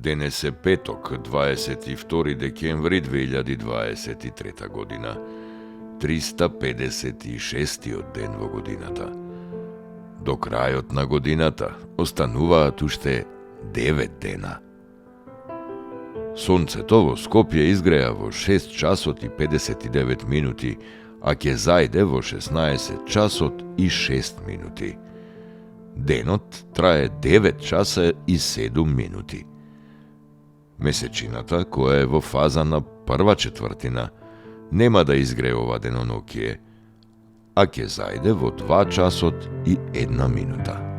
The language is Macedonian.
Денес е петок, 22 декември 2023 година. 356-тиот ден во годината. До крајот на годината остануваат уште 9 дена. Сонцето во Скопје изгреа во 6 часот и 59 минути, а ќе зајде во 16 часот и 6 минути. Денот трае 9 часа и 7 минути. Месечината, која е во фаза на прва четвртина, нема да изгрее ова денонокие, а ќе зајде во 2 часот и 1 минута.